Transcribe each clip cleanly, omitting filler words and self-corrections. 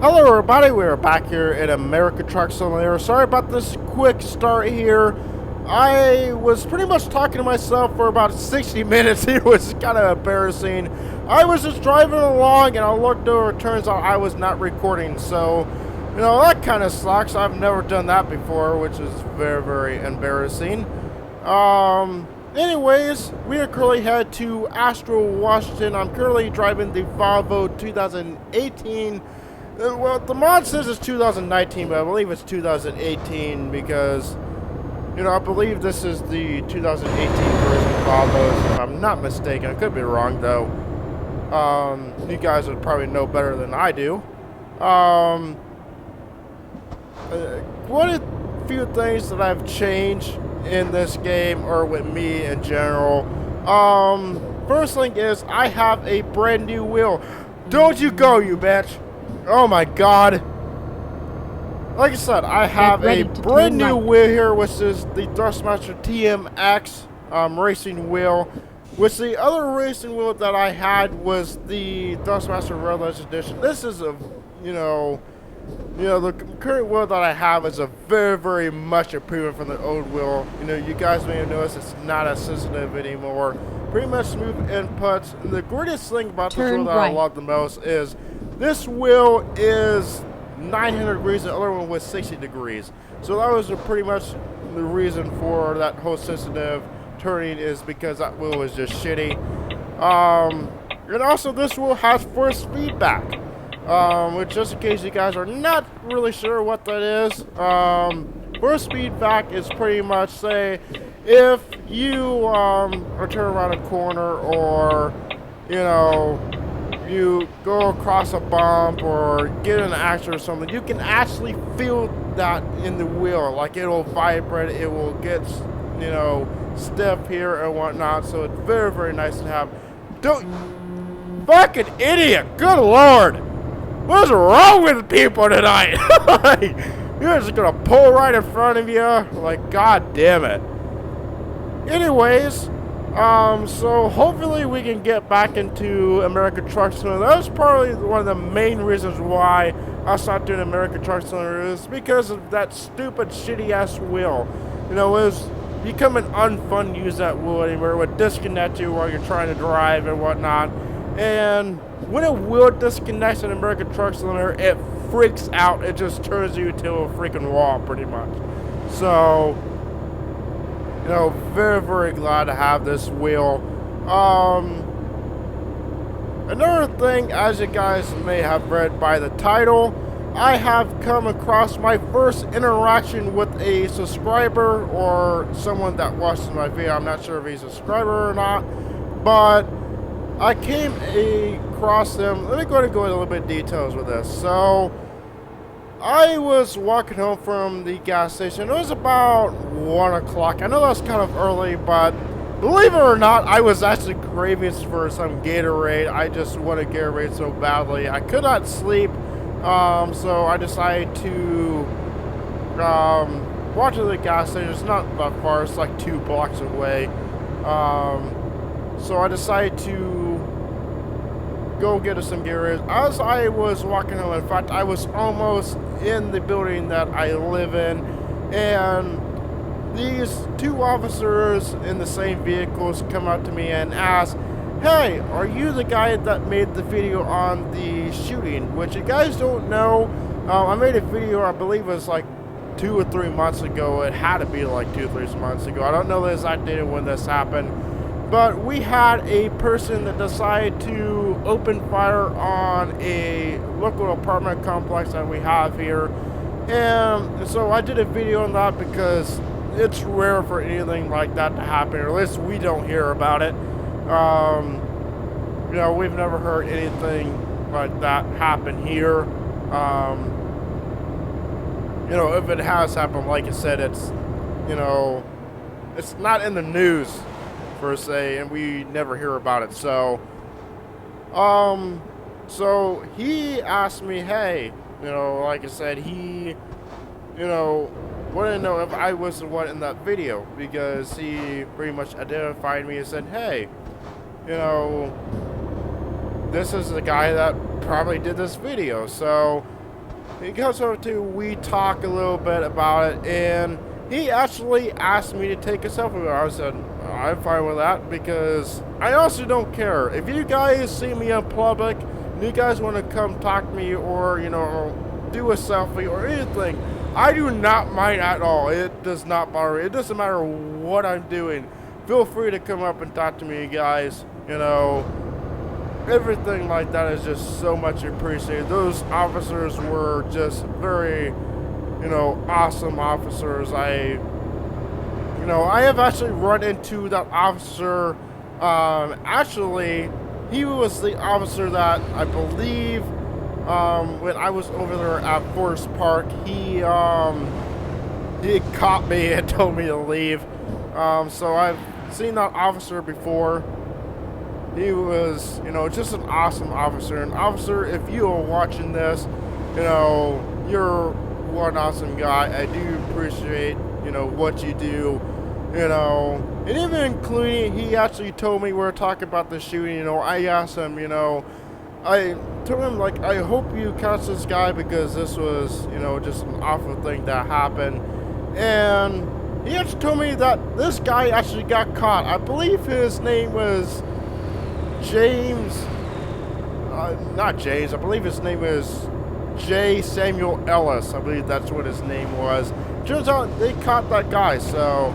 Hello everybody, we're back here at American Truck Simulator. Sorry about this quick start here. I was pretty much talking to myself for about 60 minutes. It was kind of embarrassing. I was just driving along and I looked over, it turns out I was not recording. So, you know, that kind of sucks. I've never done that before, which is very, very embarrassing. Anyways, we are currently headed to Astro, Washington. I'm currently driving the Volvo 2018. Well, the mod says it's 2019, but I believe it's 2018 because, you know, I believe this is the 2018 version of Volvo, if I'm not mistaken. I could be wrong, though. You guys would probably know better than I do. One of the few things that I've changed in this game, or with me in general, first thing is I have a brand new wheel. Don't you go, you bitch! Oh my god. Like I said, I have a brand new wheel here, which is the Thrustmaster TMX racing wheel. Which the other racing wheel that I had was the Thrustmaster Red Legends Edition. This is a, the current wheel that I have is a very, very much improvement from the old wheel. You know, you guys may have noticed it's not as sensitive anymore. Pretty much smooth inputs. And the greatest thing about this wheel that I love the most is this wheel is 900 degrees, the other one was 60 degrees. So that was pretty much the reason for that whole sensitive turning, is because that wheel was just shitty. And also this wheel has force feedback, which, just in case you guys are not really sure what that is, force feedback is pretty much, say, if you are turning around a corner, or, you know, you go across a bump or get in an accident or something, you can actually feel that in the wheel. Like, it will vibrate, it will get, you know, stiff here and whatnot. So it's very, very nice to have. Don't, fucking idiot, good lord, what's wrong with people tonight? Like, you're just gonna pull right in front of you, like, god damn it. Anyways, so hopefully we can get back into American Truck Simulator. That was probably one of the main reasons why I stopped doing American Truck Simulator, is because of that stupid shitty ass wheel. You know, it was becoming unfun to use that wheel anymore. It would disconnect you while you're trying to drive and whatnot. And when a wheel disconnects in American Truck Simulator, it freaks out. It just turns you into a freaking wall, pretty much. So, you know, very, very glad to have this wheel. Another thing, as you guys may have read by the title, I have come across my first interaction with a subscriber, or someone that watches my video. I'm not sure if he's a subscriber or not, but I came across him. Let me go ahead and go into a little bit of details with this. So, I was walking home from the gas station. It was about 1 o'clock. I know that's kind of early, but believe it or not, I was actually craving for some Gatorade. I just wanted Gatorade so badly. I could not sleep, so I decided to walk to the gas station. It's not that far. It's like 2 blocks away. So I decided to go get us some Gatorade. As I was walking home, in fact, I was almost in the building that I live in, and these 2 officers in the same vehicles come up to me and ask, "Hey, are you the guy that made the video on the shooting?" Which, you guys don't know, I made a video, I believe it was like 2 or 3 months ago. It had to be like 2 or 3 months ago. I don't know the exact date when this happened. But we had a person that decided to open fire on a local apartment complex that we have here. And so I did a video on that because it's rare for anything like that to happen, or at least we don't hear about it. You know, we've never heard anything like that happen here. You know, if it has happened, like I said, it's, you know, it's not in the news per se, and we never hear about it. So, so he asked me, hey, you know, like I said, he, you know, wanted to know if I was the one in that video, because he pretty much identified me and said, hey, you know, this is the guy that probably did this video. So he comes over to, we talk a little bit about it, and he actually asked me to take a selfie with him. I said, I'm fine with that, because I also don't care. If you guys see me in public, and you guys want to come talk to me, or, you know, do a selfie or anything, I do not mind at all. It does not bother me. It doesn't matter what I'm doing. Feel free to come up and talk to me, guys. You know, everything like that is just so much appreciated. Those officers were just very, you know, awesome officers. I have actually run into that officer. Actually, he was the officer that I believe when I was over there at Forest Park, he caught me and told me to leave. So I've seen that officer before. He was, you know, just an awesome officer. And officer, if you are watching this, you know, you're one awesome guy. I do appreciate, you know, what you do, you know. And even including, he actually told me we were talking about the shooting, you know, I asked him, you know, I told him, like, I hope you catch this guy because this was, you know, just an awful thing that happened. And he actually told me that this guy actually got caught. I believe his name was James, not James, I believe his name is J. Samuel Ellis. I believe that's what his name was. Turns out they caught that guy, so,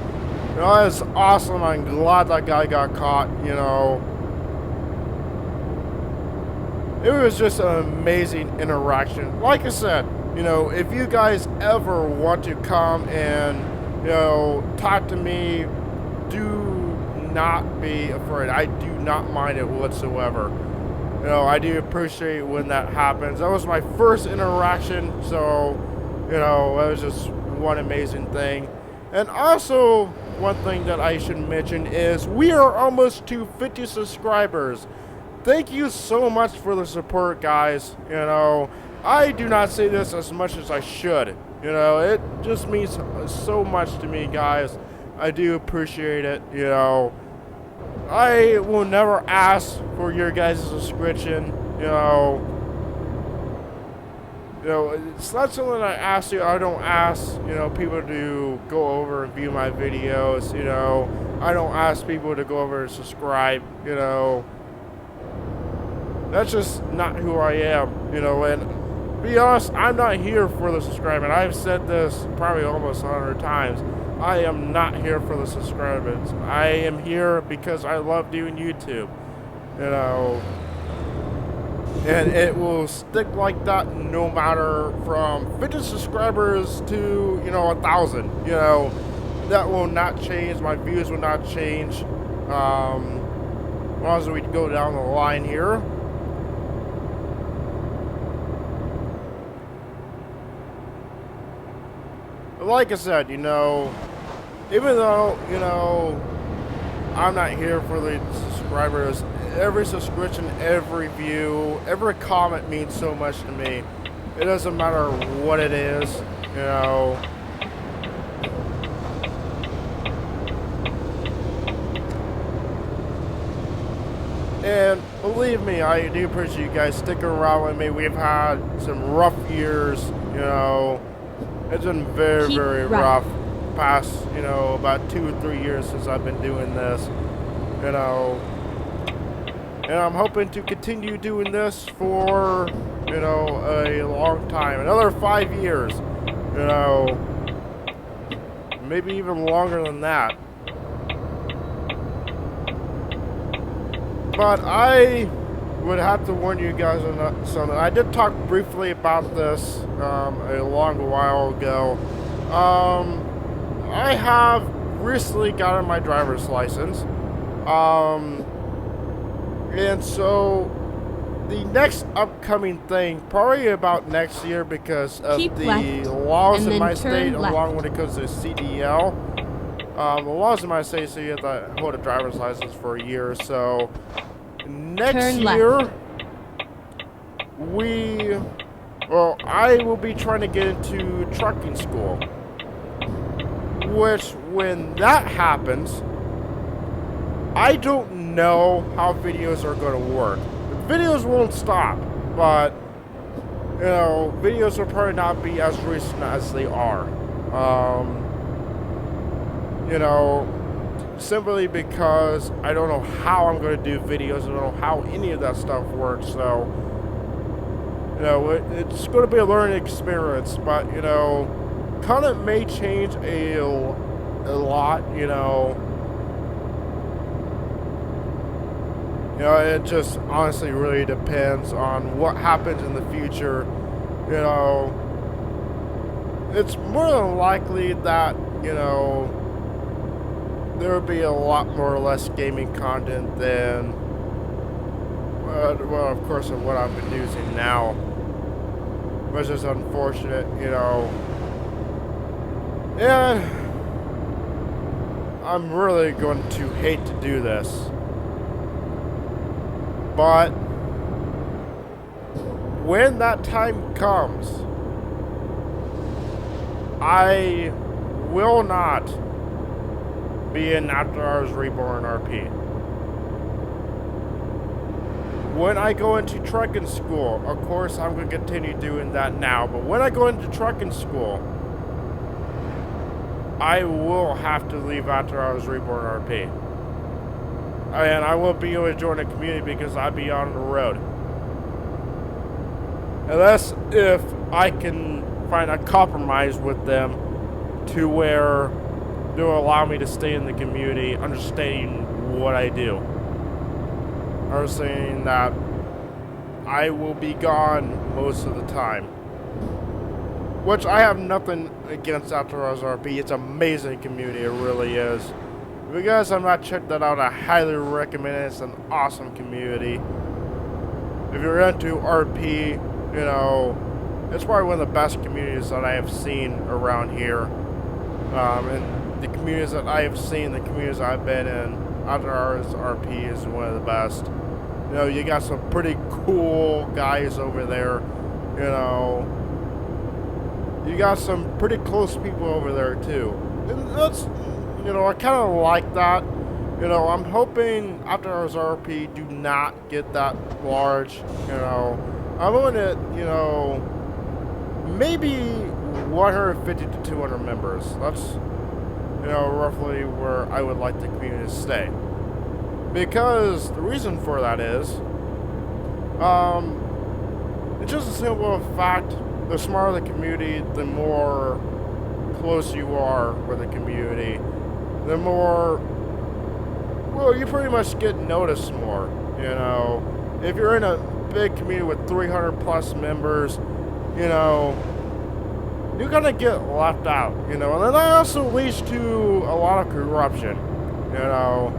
you know, that's awesome. I'm glad that guy got caught, you know. It was just an amazing interaction. Like I said, you know, if you guys ever want to come and, you know, talk to me, do not be afraid. I do not mind it whatsoever. You know, I do appreciate when that happens. That was my first interaction, so, you know, it was just one amazing thing. And also, one thing that I should mention is we are almost to 50 subscribers. Thank you so much for the support, guys. You know, I do not say this as much as I should. You know, it just means so much to me, guys. I do appreciate it, you know. I will never ask for your guys' subscription, you know. You know, it's not something I ask you. I don't ask, you know, people to go over and view my videos, you know. I don't ask people to go over and subscribe, you know. That's just not who I am, you know. And to be honest, I'm not here for the subscribing. I've said this probably almost 100 times. I am not here for the subscribers. I am here because I love doing YouTube, you know, and it will stick like that no matter from 50 subscribers to, you know, 1,000, you know, that will not change. My views will not change, as long as we go down the line here. Like I said, you know, even though, you know, I'm not here for the subscribers, every subscription, every view, every comment means so much to me. It doesn't matter what it is, you know. And believe me, I do appreciate you guys sticking around with me. We've had some rough years, you know. It's been very, very rough past, you know, about 2 or 3 years since I've been doing this, you know, and I'm hoping to continue doing this for, you know, a long time, another 5 years, you know, maybe even longer than that. But I would have to warn you guys on something. I did talk briefly about this a long while ago. I have recently gotten my driver's license, and so the next upcoming thing, probably about next year, because of the laws in my state, along when it comes to CDL. The laws in my state say you have to hold a driver's license for a year or so. Next year, I will be trying to get into trucking school. Which, when that happens, I don't know how videos are going to work. The videos won't stop, but you know, videos will probably not be as recent as they are. You know, simply because I don't know how I'm going to do videos. I don't know how any of that stuff works. So, you know, it's going to be a learning experience. But, you know, content may change a lot, you know. You know, it just honestly really depends on what happens in the future. You know, it's more than likely that, you know, there will be a lot more or less gaming content than, well, of course, of what I've been using now. Which is unfortunate, you know. And I'm really going to hate to do this. But when that time comes, I will not be in After Hours Reborn RP. When I go into trucking school, of course I'm going to continue doing that now, but when I go into trucking school, I will have to leave After Hours Reborn RP. And I won't be able to join a community because I'll be on the road. Unless if I can find a compromise with them to where they'll allow me to stay in the community, understanding what I do. I was saying that I will be gone most of the time. Which I have nothing against After Hours RP. It's an amazing community, it really is. If you guys have not checked that out, I highly recommend it. It's an awesome community. If you're into RP, you know, it's probably one of the best communities that I have seen around here. And the communities that I have seen, the communities I've been in, After Hours RP is one of the best. You know, you got some pretty cool guys over there, you know. You got some pretty close people over there, too. And that's, you know, I kind of like that. You know, I'm hoping After Hours RP do not get that large, you know. I'm going to, you know, maybe 150 to 200 members. That's, you know, roughly where I would like the community to stay. Because the reason for that is, it's just a simple fact, the smaller the community, the more close you are with the community, the more, well, you pretty much get noticed more, you know. If you're in a big community with 300 plus members, you know, you're gonna get left out, you know, and that also leads to a lot of corruption, you know.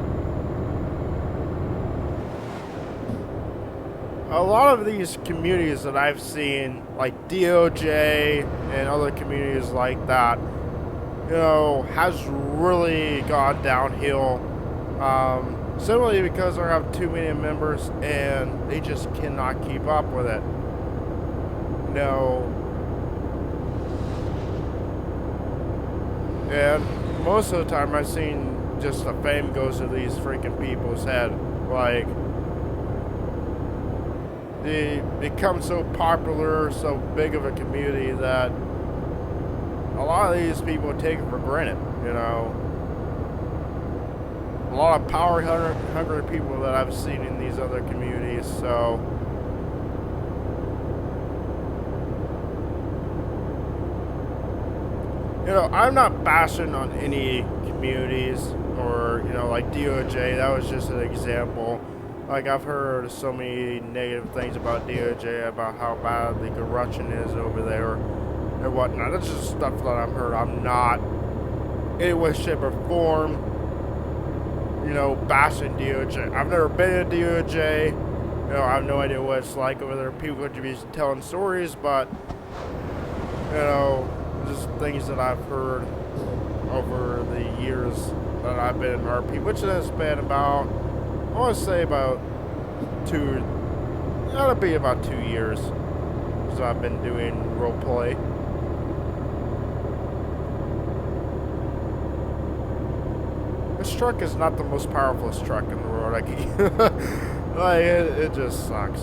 A lot of these communities that I've seen, like DOJ and other communities like that, you know, has really gone downhill. Simply because they have too many members and they just cannot keep up with it. You know, and most of the time I've seen just the fame goes to these freaking people's head. Like, they become so popular, so big of a community that a lot of these people take it for granted, you know. A lot of power hungry people that I've seen in these other communities, so you know, I'm not bashing on any communities or, you know, like DOJ, that was just an example. Like, I've heard so many negative things about DOJ, about how bad the corruption is over there and whatnot. That's just stuff that I've heard. I'm not in any way, shape, or form, you know, bashing DOJ. I've never been to DOJ. You know, I have no idea what it's like over there. People could be telling stories, but, you know, just things that I've heard over the years that I've been in RP, which has been about, I want to say about that'll be about 2 years since I've been doing roleplay. This truck is not the most powerful truck in the world. Like, it just sucks.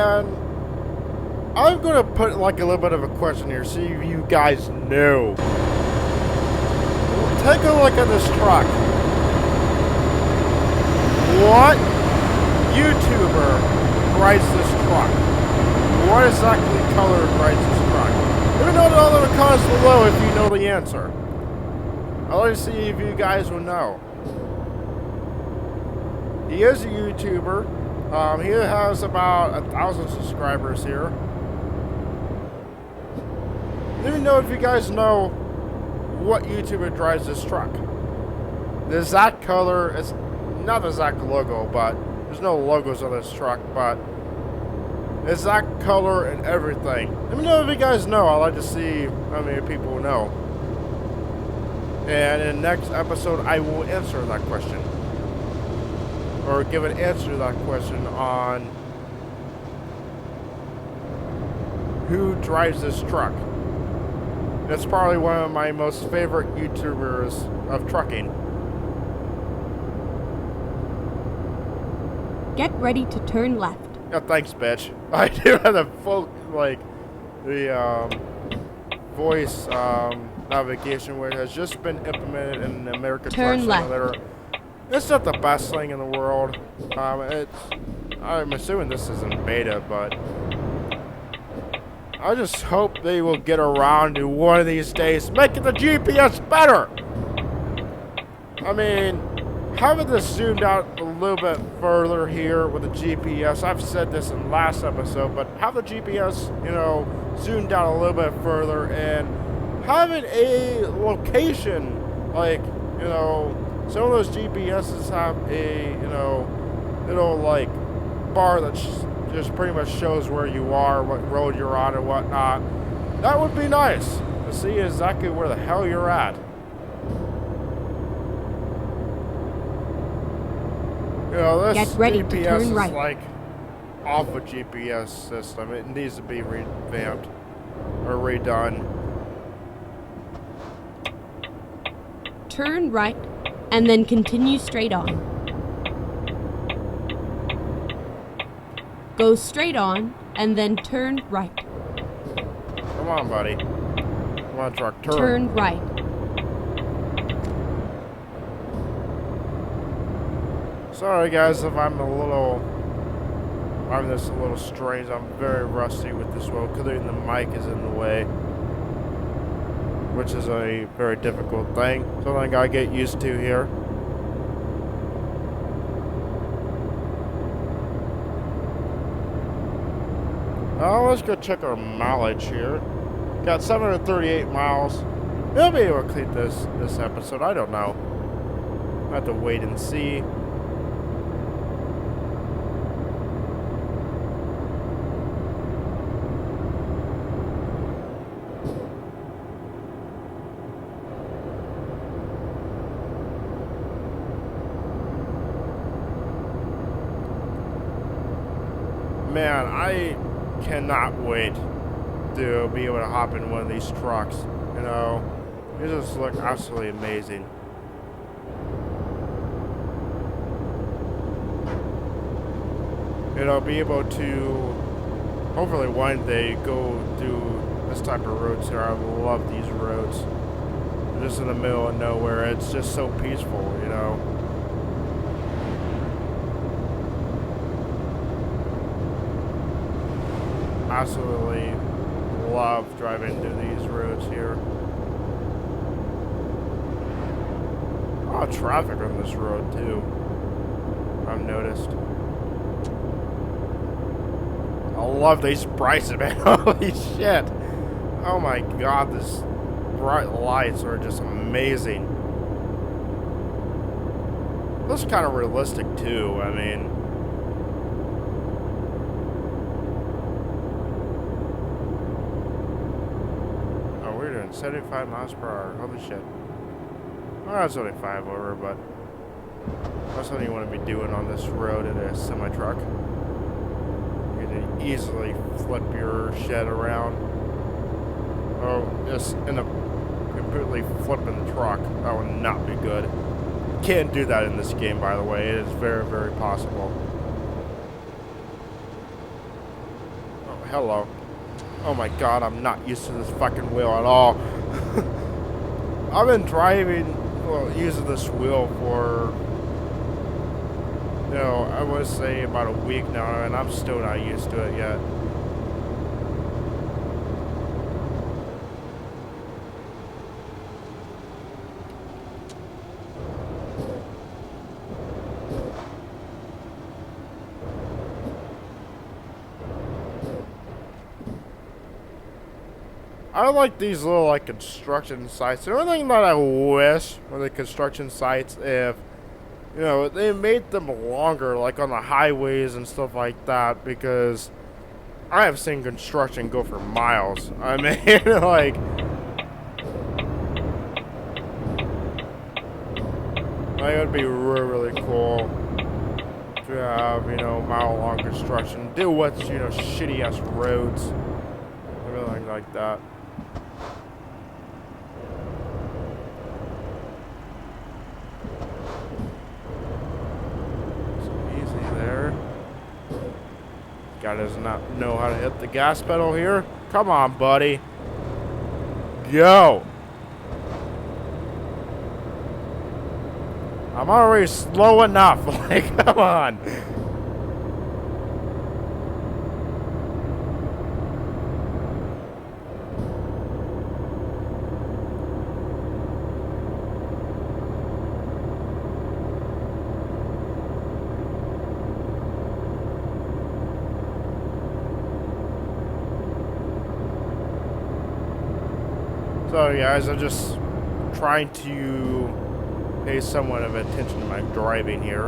And I'm going to put like a little bit of a question here, see if you guys know. Take a look at this truck. What YouTuber drives this truck? What exactly color drives this truck? Let me know down in the comments below if you know the answer. I'd like to see if you guys will know. He is a YouTuber. He has about 1,000 subscribers here. Let me know if you guys know what YouTuber drives this truck. The exact color, it's not the exact logo, but there's no logos on this truck, but exact color and everything. Let me know if you guys know. I'd like to see how many people know. And in the next episode, I will answer that question. Or give an answer to that question on who drives this truck. That's probably one of my most favorite YouTubers of trucking. Get ready to turn left. Yeah, thanks, bitch. I do have the voice navigation, which has just been implemented in the American Truck Simulator. It's not the best thing in the world. I'm assuming this isn't beta, but I just hope they will get around to one of these days making the GPS better. I mean, having this zoomed out a little bit further here with the GPS. I've said this in the last episode, but have the GPS, you know, zoomed out a little bit further and having a location, like, you know, some of those GPSs have a, you know, little, like, bar that just pretty much shows where you are, what road you're on, and whatnot. That would be nice to see exactly where the hell you're at. You know, this GPS is like off a GPS system. It needs to be revamped or redone. Turn right and then continue straight on. Go straight on and then turn right. Come on, buddy. Come on, truck, turn. Turn right. Sorry guys if I'm this a little strange. I'm very rusty with this road because the mic is in the way, which is a very difficult thing. Something I gotta get used to here. Let's go check our mileage here. Got 738 miles. We'll be able to complete this episode. I don't know. I have to wait and see. Man, I cannot wait to be able to hop in one of these trucks. You know, they just look absolutely amazing. You know, be able to hopefully one day go do this type of roads here. I love these roads. They're just in the middle of nowhere. It's just so peaceful, you know. Absolutely love driving through these roads here. A lot of traffic on this road too, I've noticed. I love these prices, man. Holy shit. Oh my god, these bright lights are just amazing. Looks kind of realistic too, I mean. Oh, we're doing 75 miles per hour. Holy shit. Well, it's only 5 over, but that's what you want to be doing on this road in a semi-truck. You can easily flip your shed around. Oh, just end up completely flipping the truck. That would not be good. Can't do that in this game, by the way. It is very, very possible. hello. Oh my god, I'm not used to this fucking wheel at all. I've been driving, well, using this wheel for, you know, I would say about a week now, and I'm still not used to it yet. I like these little like construction sites. The only thing that I wish with the construction sites, if you know, they made them longer, like on the highways and stuff like that, because I have seen construction go for miles. I mean, like, it would be really, really cool to have, you know, mile-long construction. Deal with, you know, shitty-ass roads, everything like that. Guy does not know how to hit the gas pedal here. Come on, buddy. Go. I'm already slow enough. Like, come on. So guys, I'm just trying to pay somewhat of attention to my driving here.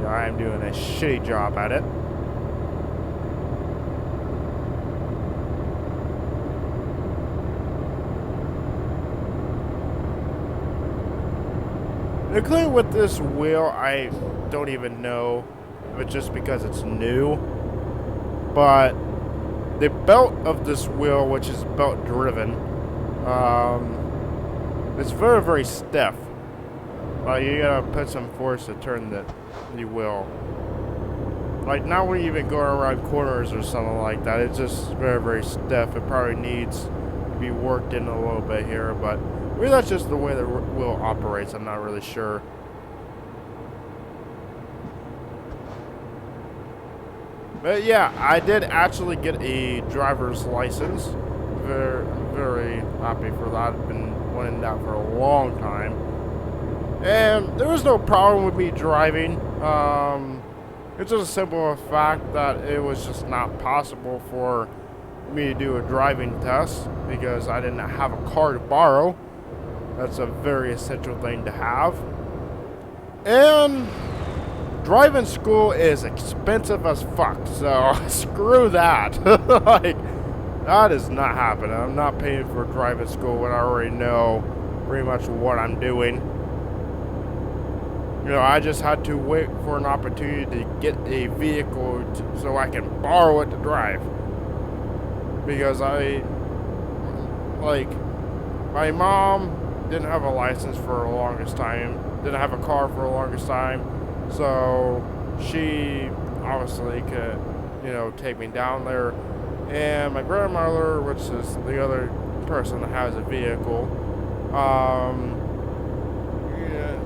I'm doing a shitty job at it. Including with this wheel, I don't even know if it's just because it's new, but the belt of this wheel, which is belt driven, it's very, very stiff. You gotta put some force to turn the wheel. Like, not when you even go around corners or something like that. It's just very, very stiff. It probably needs to be worked in a little bit here, but maybe that's just the way the wheel operates. I'm not really sure. But yeah, I did actually get a driver's license. Very, very happy for that. I've been wanting that for a long time. And there was no problem with me driving. It's just a simple fact that it was just not possible for me to do a driving test because I didn't have a car to borrow. That's a very essential thing to have. And driving school is expensive as fuck, so screw that. Like, that is not happening. I'm not paying for driving school when I already know pretty much what I'm doing. You know, I just had to wait for an opportunity to get a vehicle so I can borrow it to drive. Because my mom didn't have a license for the longest time, didn't have a car for the longest time. So she obviously could, you know, take me down there. And my grandmother, which is the other person that has a vehicle, yeah,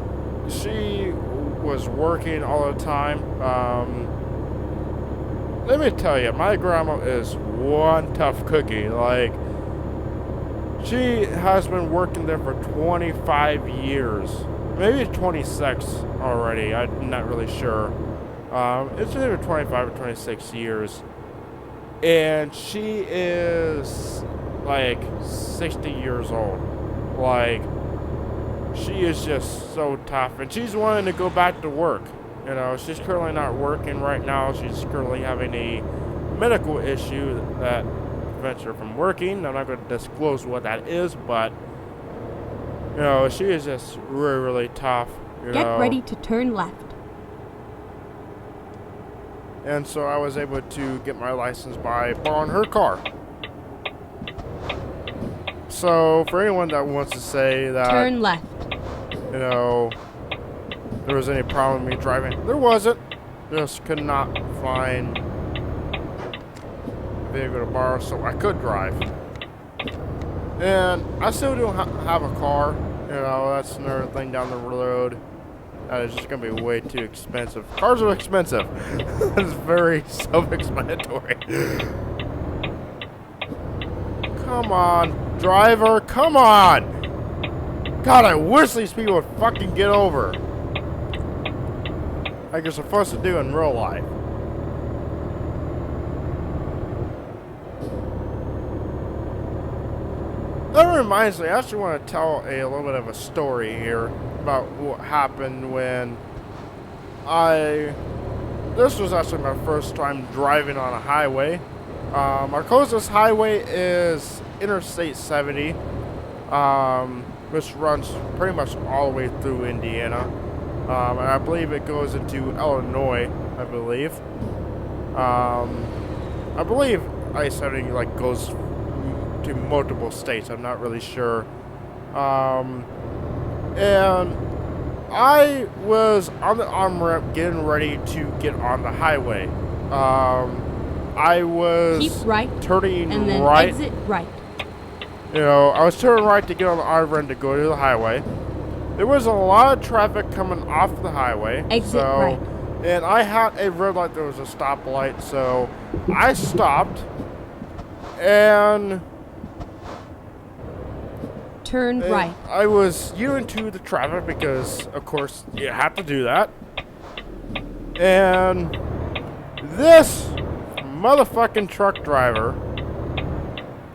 she was working all the time. Let me tell you, my grandma is one tough cookie. Like, she has been working there for 25 years. Maybe 26 already. I'm not really sure. It's either 25 or 26 years. And she is like 60 years old. Like, she is just so tough. And she's wanting to go back to work. You know, she's currently not working right now. She's currently having a medical issue that prevents her from working. I'm not going to disclose what that is, but you know, she is just really, really tough. Get ready to turn left. And so I was able to get my license by borrowing her car. So for anyone that wants to say that, turn left, you know, there was any problem with me driving, there wasn't. Just could not find vehicle to borrow so I could drive. And I still don't have a car. You know, that's another thing down the road. That is just going to be way too expensive. Cars are expensive. It's very self-explanatory. Come on, driver, come on! God, I wish these people would fucking get over. Like you're supposed to do in real life. That reminds me, I actually want to tell a little bit of a story here about what happened when this was actually my first time driving on a highway. Our closest highway is Interstate 70, which runs pretty much all the way through Indiana. And I believe it goes into Illinois, I believe. I believe I-70 like goes to multiple states. I'm not really sure. And I was on the on-ramp getting ready to get on the highway. I was keep right, turning and then right. Exit right. You know, I was turning right to get on the on-ramp to go to the highway. There was a lot of traffic coming off the highway. Exit right. And I had a red light. There was a stoplight, so I stopped and turn right. I was yielding to the traffic because, of course, you have to do that. And this motherfucking truck driver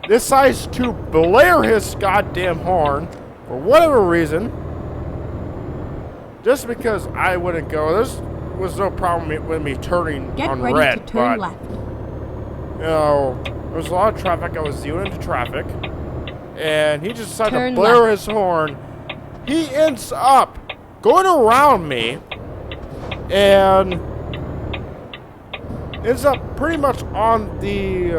decides to blare his goddamn horn for whatever reason. Just because I wouldn't go. There was no problem with me turning on red. Get ready to turn left. You know, there was a lot of traffic. I was yielding to traffic. And he just decided to blare his horn. He ends up going around me and ends up pretty much on the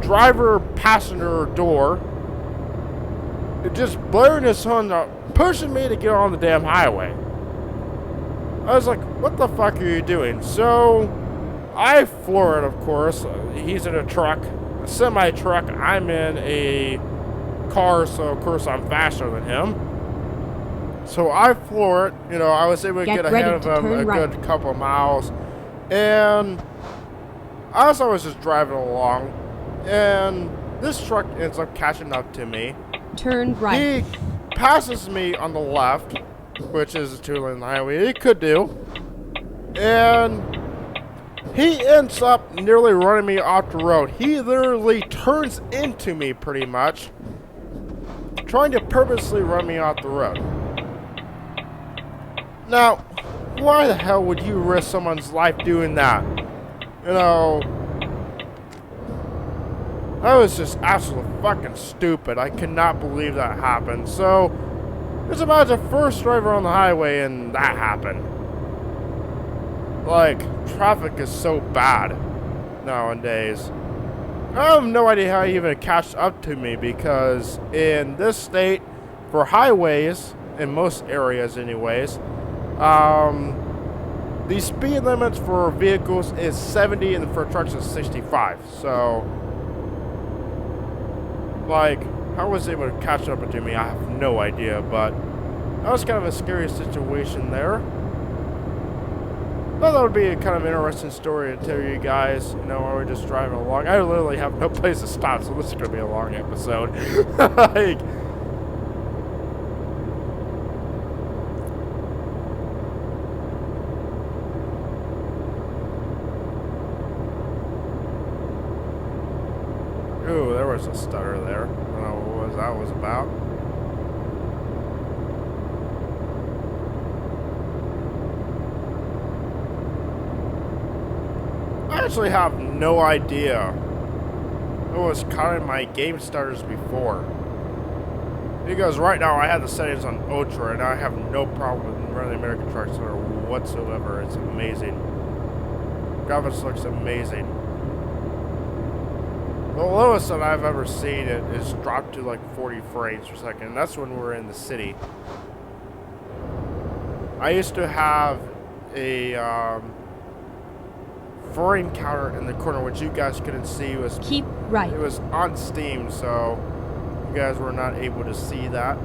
driver passenger door. Just blaring his horn out, pushing me to get on the damn highway. I was like, what the fuck are you doing? So I floor it, of course. He's in a truck, a semi-truck. I'm in a car, so of course I'm faster than him. So I floor it. You know, I was able to get ahead of him a good couple of miles. And as I was just driving along, and this truck ends up catching up to me. Turn right. He passes me on the left, which is a two-lane highway. He could do. And he ends up nearly running me off the road. He literally turns into me pretty much, trying to purposely run me off the road. Now, why the hell would you risk someone's life doing that? You know, that was just absolutely fucking stupid. I could not believe that happened. So, it's about the first driver on the highway and that happened. Like, traffic is so bad nowadays. I have no idea how he even catched up to me because in this state, for highways, in most areas anyways, the speed limits for vehicles is 70 and for trucks is 65. So, like, how was he able to catch up to me? I have no idea, but that was kind of a scary situation there. I thought that would be a kind of interesting story to tell you guys, you know, while we're just driving along. I literally have no place to stop, so this is going to be a long episode. Like, ooh, there was a stutter there. I don't know what that was about. I actually have no idea what was counting my game starters before. Because right now I have the settings on Ultra and I have no problem with running American Truck Center whatsoever. It's amazing. Graphics looks amazing. The lowest that I've ever seen it is dropped to like 40 frames per second. And that's when we're in the city. I used to have a frame counter in the corner, which you guys couldn't see. Was keep right. It was on Steam, so you guys were not able to see that.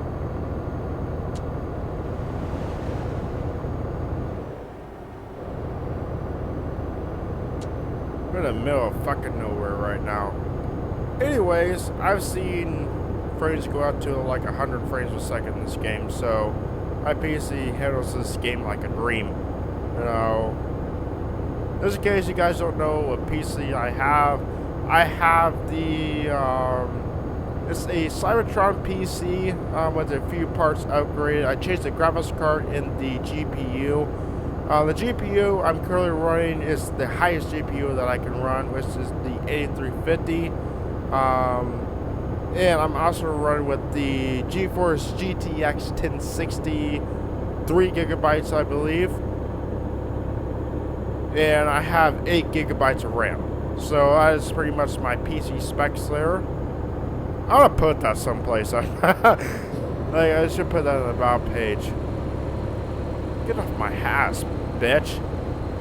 We're in the middle of fucking nowhere right now. Anyways, I've seen frames go out to like 100 frames per second in this game, so my PC handles this game like a dream. You know, just in case you guys don't know what PC I have the it's a Cybertron PC with a few parts upgraded. I changed the graphics card and the GPU. The GPU I'm currently running is the highest GPU that I can run, which is the 8350. And I'm also running with the GeForce GTX 1060, 3 gigabytes, I believe. And I have 8 gigabytes of RAM. So that is pretty much my PC specs there. I'm gonna put that someplace. Like, I should put that on the about page. Get off my ass, bitch.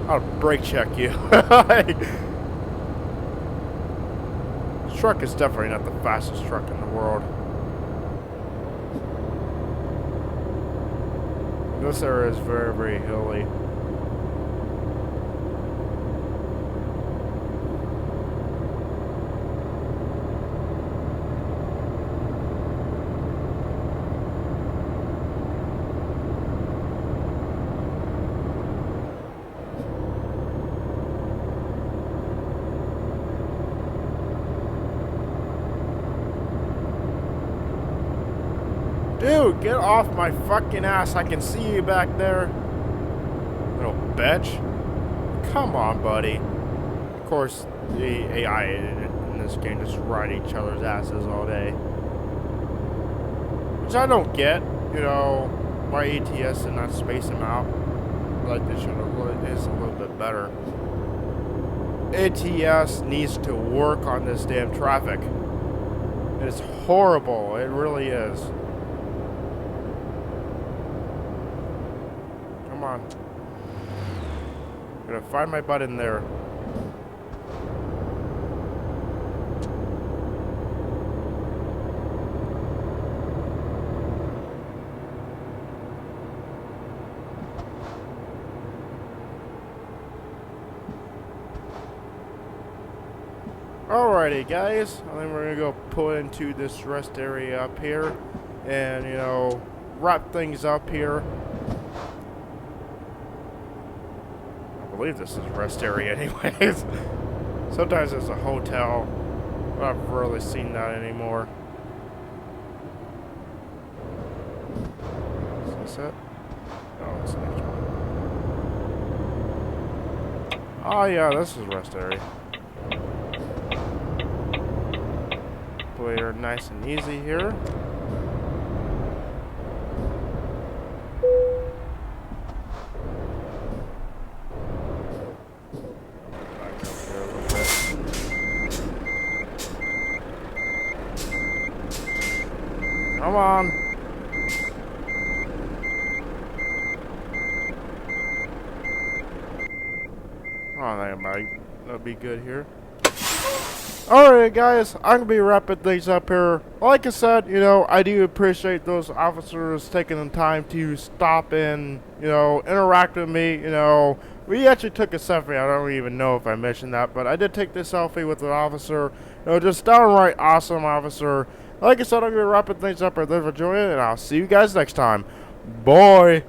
I'll brake check you. Like, this truck is definitely not the fastest truck in the world. This area is very, very hilly. Dude, get off my fucking ass. I can see you back there. Little bitch. Come on, buddy. Of course, the AI in this game just ride each other's asses all day. Which I don't get. You know, why ATS and not space them out. Like they should have. It's a little bit better. ATS needs to work on this damn traffic. It's horrible. It really is. Come on. I'm gonna find my butt in there. Alrighty, guys. I think we're gonna go pull into this rest area up here and, you know, wrap things up here. I believe this is a rest area anyways. Sometimes it's a hotel, but I've rarely seen that anymore. Is this it? No, it's the next one. Oh yeah, this is a rest area. We're nice and easy here. Back up here a little bit. Come on. Oh, that'll be good here. Alright guys, I'm going to be wrapping things up here. Like I said, you know, I do appreciate those officers taking the time to stop and, you know, interact with me. You know, we actually took a selfie. I don't even know if I mentioned that, but I did take this selfie with an officer. You know, just downright awesome officer. Like I said, I'm going to be wrapping things up here. Thanks for joining, and I'll see you guys next time. Bye.